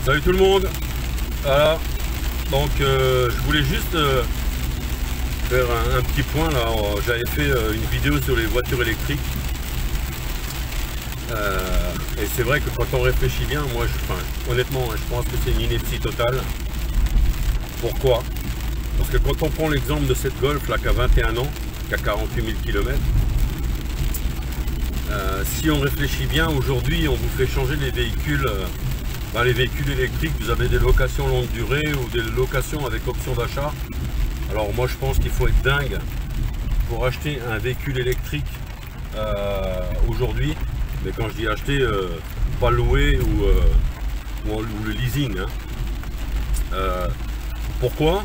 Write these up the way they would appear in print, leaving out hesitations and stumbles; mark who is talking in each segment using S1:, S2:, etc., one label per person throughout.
S1: Salut tout le monde. Voilà, donc je voulais juste faire un petit point là. J'avais fait une vidéo sur les voitures électriques et c'est vrai que quand on réfléchit bien, moi honnêtement je pense que c'est une ineptie totale. Pourquoi? Parce que quand on prend l'exemple de cette Golf là qui a 21 ans, qui a 48 000 km, si on réfléchit bien, aujourd'hui on vous fait changer les véhicules. Les véhicules électriques, vous avez des locations longue durée ou des locations avec option d'achat. Alors moi je pense qu'il faut être dingue pour acheter un véhicule électrique aujourd'hui. Mais quand je dis acheter, pas louer ou le leasing. Pourquoi?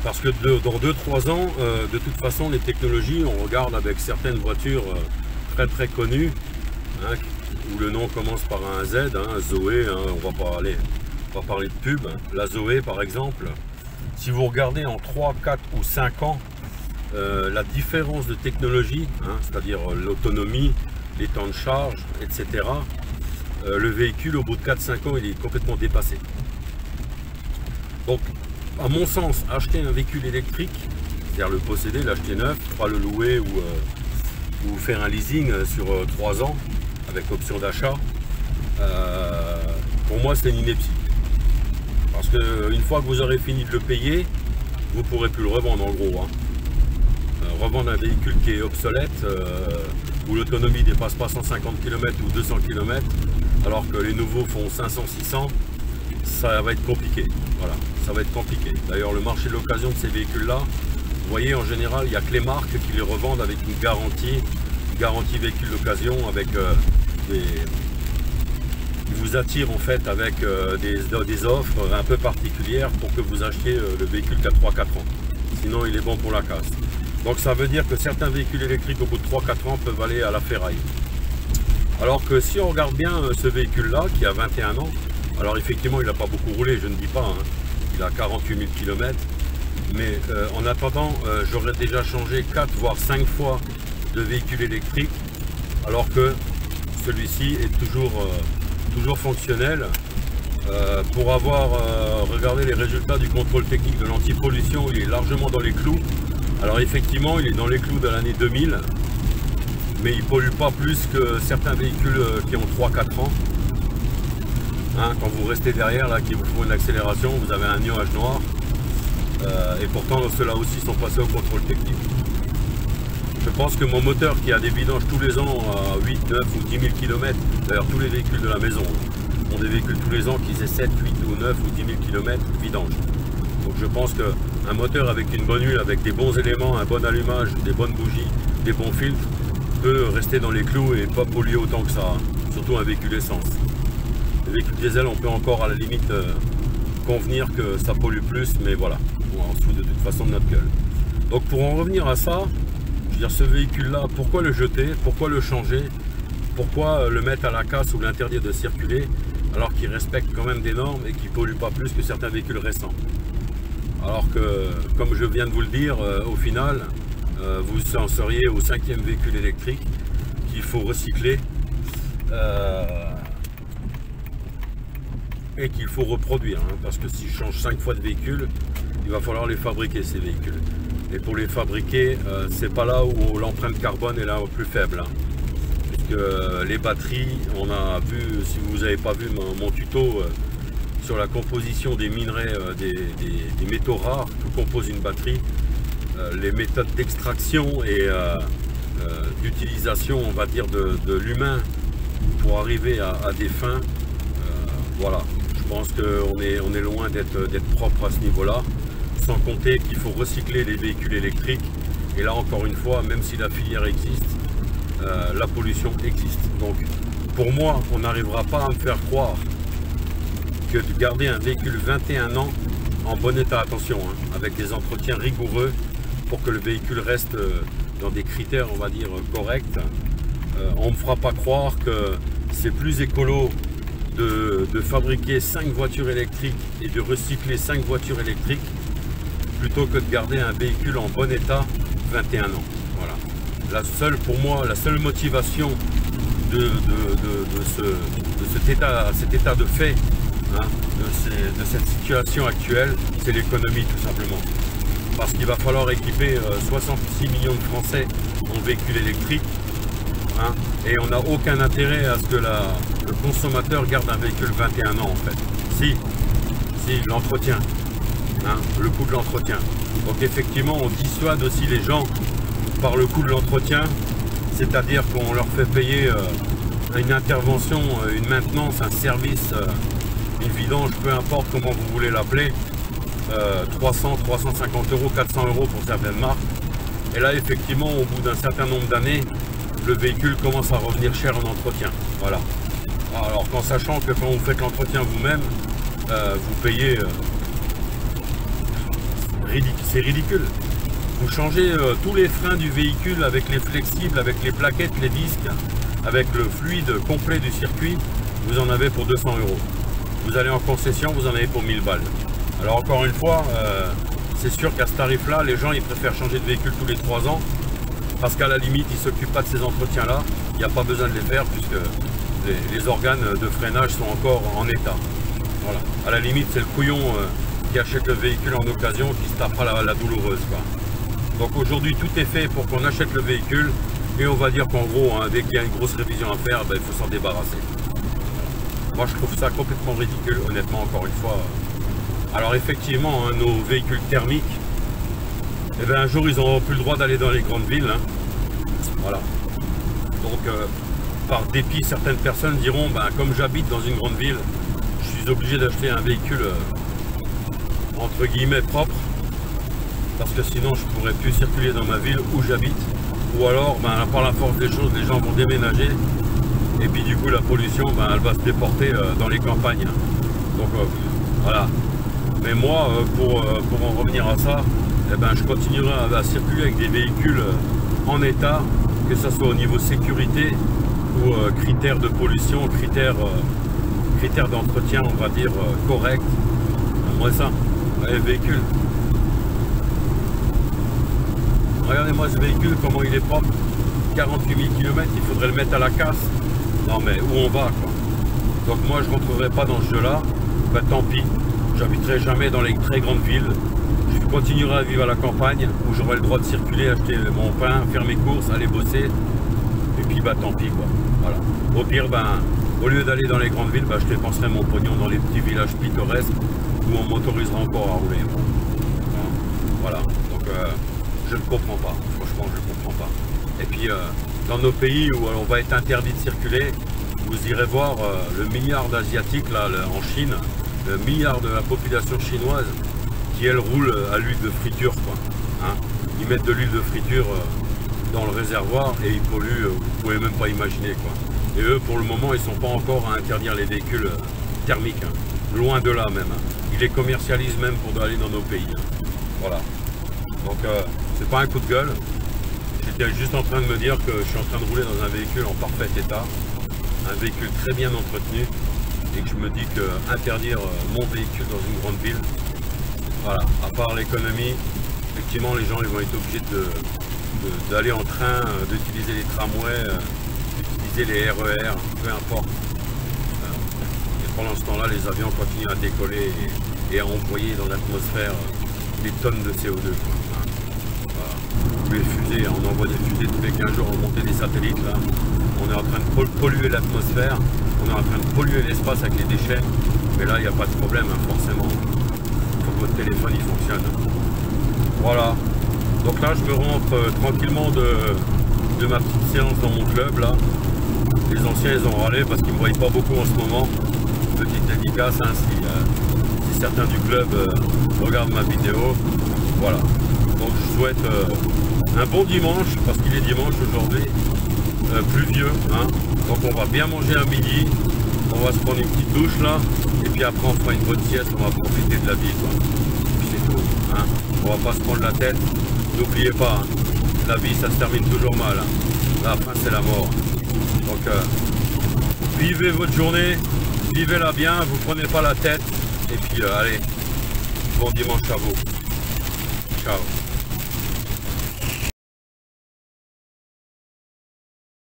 S1: Parce que dans 2-3 ans, de toute façon les technologies, on regarde avec certaines voitures très connues, où le nom commence par un Z, Zoé, on va pas parler de pub. La Zoé par exemple, si vous regardez en 3, 4 ou 5 ans, la différence de technologie, c'est-à-dire l'autonomie, les temps de charge, etc., le véhicule au bout de 4-5 ans, il est complètement dépassé. Donc, à mon sens, acheter un véhicule électrique, c'est-à-dire le posséder, l'acheter neuf, pas le louer ou faire un leasing sur 3 ans, avec option d'achat, pour moi c'est une ineptie. Parce qu'une fois que vous aurez fini de le payer, vous ne pourrez plus le revendre en gros. Revendre un véhicule qui est obsolète, où l'autonomie ne dépasse pas 150 km ou 200 km, alors que les nouveaux font 500-600, ça va être compliqué. Voilà, ça va être compliqué. D'ailleurs le marché de l'occasion de ces véhicules-là, vous voyez en général, il n'y a que les marques qui les revendent avec une garantie véhicule d'occasion, avec ils vous attirent en fait avec des offres un peu particulières pour que vous achetiez le véhicule qui a 3-4 ans. Sinon il est bon pour la casse. Donc ça veut dire que certains véhicules électriques au bout de 3-4 ans peuvent aller à la ferraille. Alors que si on regarde bien ce véhicule là qui a 21 ans, alors effectivement il n'a pas beaucoup roulé, je ne dis pas, il a 48 000 km, mais en attendant j'aurais déjà changé 4 voire 5 fois de véhicules électriques, alors que celui-ci est toujours fonctionnel. Pour avoir regardé les résultats du contrôle technique de l'antipollution, il est largement dans les clous. Alors effectivement, il est dans les clous de l'année 2000, mais il ne pollue pas plus que certains véhicules qui ont 3-4 ans. Quand vous restez derrière, là, qui vous font une accélération, vous avez un nuage noir. Et pourtant, ceux-là aussi sont passés au contrôle technique. Je pense que mon moteur qui a des vidanges tous les ans à 8, 9 ou 10 000 km, d'ailleurs tous les véhicules de la maison ont des véhicules tous les ans qui aient 7, 8 ou 9 ou 10 000 km de vidange. Donc je pense qu'un moteur avec une bonne huile, avec des bons éléments, un bon allumage, des bonnes bougies, des bons filtres, peut rester dans les clous et pas polluer autant que ça, surtout un véhicule essence. Les véhicules diesel, on peut encore à la limite convenir que ça pollue plus, mais voilà, on se fout de toute façon de notre gueule. Donc pour en revenir à ça, ce véhicule-là, pourquoi le jeter? Pourquoi le changer? Pourquoi le mettre à la casse ou l'interdire de circuler alors qu'il respecte quand même des normes et qu'il ne pollue pas plus que certains véhicules récents? Alors que, comme je viens de vous le dire, au final, vous en seriez au 5e véhicule électrique qu'il faut recycler et qu'il faut reproduire. Parce que si je change 5 fois de véhicule, il va falloir les fabriquer ces véhicules. Et pour les fabriquer, c'est pas là où l'empreinte carbone est la plus faible. Puisque les batteries, on a vu, si vous n'avez pas vu mon tuto sur la composition des minerais, des métaux rares que compose une batterie, les méthodes d'extraction et d'utilisation, on va dire, de l'humain pour arriver à des fins, voilà. Je pense qu'on est loin d'être propre à ce niveau-là. Sans compter qu'il faut recycler les véhicules électriques. Et là encore une fois, même si la filière existe, la pollution existe. Donc pour moi, on n'arrivera pas à me faire croire que de garder un véhicule 21 ans en bon état, attention, avec des entretiens rigoureux pour que le véhicule reste dans des critères, on va dire, corrects. On ne me fera pas croire que c'est plus écolo de fabriquer 5 voitures électriques et de recycler 5 voitures électriques plutôt que de garder un véhicule en bon état 21 ans. Voilà. Pour moi, la seule motivation de cet état de fait hein, de cette situation actuelle, c'est l'économie tout simplement. Parce qu'il va falloir équiper 66 millions de Français en véhicules électriques, hein, et on n'a aucun intérêt à ce que le consommateur garde un véhicule 21 ans en fait. Si l'entretien, hein, le coût de l'entretien. Donc effectivement on dissuade aussi les gens par le coût de l'entretien, c'est-à-dire qu'on leur fait payer une intervention, une maintenance, un service, une vidange, peu importe comment vous voulez l'appeler, 300, 350 €, 400 € pour certaines marques. Et là effectivement au bout d'un certain nombre d'années, le véhicule commence à revenir cher en entretien. Voilà. Alors qu'en sachant que quand vous faites l'entretien vous-même, vous payez, c'est ridicule. Vous changez tous les freins du véhicule avec les flexibles, avec les plaquettes, les disques, avec le fluide complet du circuit, vous en avez pour 200 €. Vous allez en concession, vous en avez pour 1000 balles. Alors encore une fois, c'est sûr qu'à ce tarif-là, les gens ils préfèrent changer de véhicule tous les 3 ans, parce qu'à la limite, ils ne s'occupent pas de ces entretiens-là. Il n'y a pas besoin de les faire puisque les organes de freinage sont encore en état. Voilà. À la limite, c'est le couillon qui achète le véhicule en occasion qui se tapera la douloureuse, quoi. Donc aujourd'hui, tout est fait pour qu'on achète le véhicule et on va dire qu'en gros, hein, dès qu'il y a une grosse révision à faire, ben, il faut s'en débarrasser. Voilà. Moi, je trouve ça complètement ridicule, honnêtement, encore une fois. Alors effectivement, hein, nos véhicules thermiques, eh ben, un jour, ils n'auront plus le droit d'aller dans les grandes villes. Hein. Voilà. Donc, par dépit, certaines personnes diront, ben, comme j'habite dans une grande ville, je suis obligé d'acheter un véhicule entre guillemets propre, parce que sinon je pourrais plus circuler dans ma ville où j'habite, ou alors ben, par la force des choses les gens vont déménager et puis du coup la pollution ben, elle va se déporter dans les campagnes. Donc voilà. Mais moi pour en revenir à ça, eh ben, je continuerai à circuler avec des véhicules en état, que ce soit au niveau sécurité ou critères de pollution, critères d'entretien on va dire corrects. Moi ça, les véhicules. Regardez-moi ce véhicule, comment il est propre. 48 000 km, il faudrait le mettre à la casse. Non mais où on va quoi. Donc moi je ne rentrerai pas dans ce jeu-là. Ben, tant pis, j'habiterai jamais dans les très grandes villes. Je continuerai à vivre à la campagne où j'aurai le droit de circuler, acheter mon pain, faire mes courses, aller bosser. Et puis bah tant pis quoi. Voilà. Au pire, ben, au lieu d'aller dans les grandes villes, ben, je dépenserai mon pognon dans les petits villages pittoresques où on m'autorisera encore à rouler. Voilà. Donc je ne comprends pas. Franchement, je ne comprends pas. Et puis dans nos pays où on va être interdit de circuler, vous irez voir le milliard d'Asiatiques là en Chine, le milliard de la population chinoise qui elle roule à l'huile de friture quoi. Hein, ils mettent de l'huile de friture dans le réservoir et ils polluent, vous pouvez même pas imaginer quoi. Et eux pour le moment ils sont pas encore à interdire les véhicules thermiques, hein. Loin de là même. Hein. Ils les commercialisent même pour aller dans nos pays. Hein. Voilà. Donc c'est pas un coup de gueule. J'étais juste en train de me dire que je suis en train de rouler dans un véhicule en parfait état, un véhicule très bien entretenu, et que je me dis que interdire mon véhicule dans une grande ville, voilà, à part l'économie, effectivement les gens ils vont être obligés d'aller en train, d'utiliser les tramways, d'utiliser les RER, peu importe. Et pendant ce temps-là, les avions continuent à décoller et à envoyer dans l'atmosphère des tonnes de CO2. Les fusées, on envoie des fusées tous les 15 jours remonter des satellites là. On est en train de polluer l'atmosphère, on est en train de polluer l'espace avec les déchets, mais là il n'y a pas de problème hein, forcément. Il faut que votre téléphone il fonctionne. Voilà. Donc là je me rentre tranquillement de ma petite séance dans mon club là. Les anciens ils ont râlé parce qu'ils ne me voient pas beaucoup en ce moment. Petite dédicace hein, si certains du club regardent ma vidéo. Voilà. Donc je souhaite un bon dimanche, parce qu'il est dimanche aujourd'hui, pluvieux, hein. Donc on va bien manger à midi, on va se prendre une petite douche là, et puis après on fera une bonne sieste, on va profiter de la vie quoi. Et puis c'est tout, hein. On va pas se prendre la tête, n'oubliez pas, hein, la vie ça se termine toujours mal, hein. La fin c'est la mort. Donc vivez votre journée, vivez-la bien, vous prenez pas la tête, et puis allez, bon dimanche à vous. Ciao.